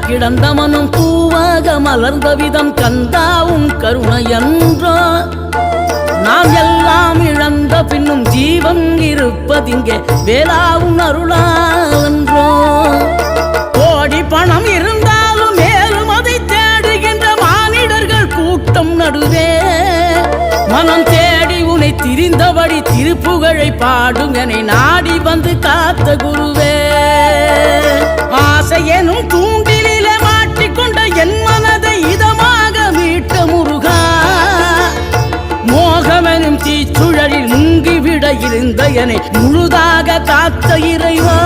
கிடந்த மனம் பூவாக மலர்ந்த விதம் கந்தாவும் கருணையன்றோ நாம் எல்லாம் இழந்த பின்னும் ஜீவன் இருப்பதிங்கே வேளாவும் அருளாவென்றோ கோடி பணம் இருந்தாலும் மேலும் அதை தேடுகின்ற மானிடர்கள் கூட்டம் நடுவே மனம் தேடி உனை திரிந்தபடி திருப்புகழை பாடும் என்னை நாடி வந்து காத்த குருவே ஆசை எனும் தூண்டிலே மாட்டிக்கொண்ட என் மனதை இதமாக மீட்ட முருகா மோகமெனும் தீச்சுழலில் முங்கிவிட இருந்த என்னை முழுதாக காத்த இறைவா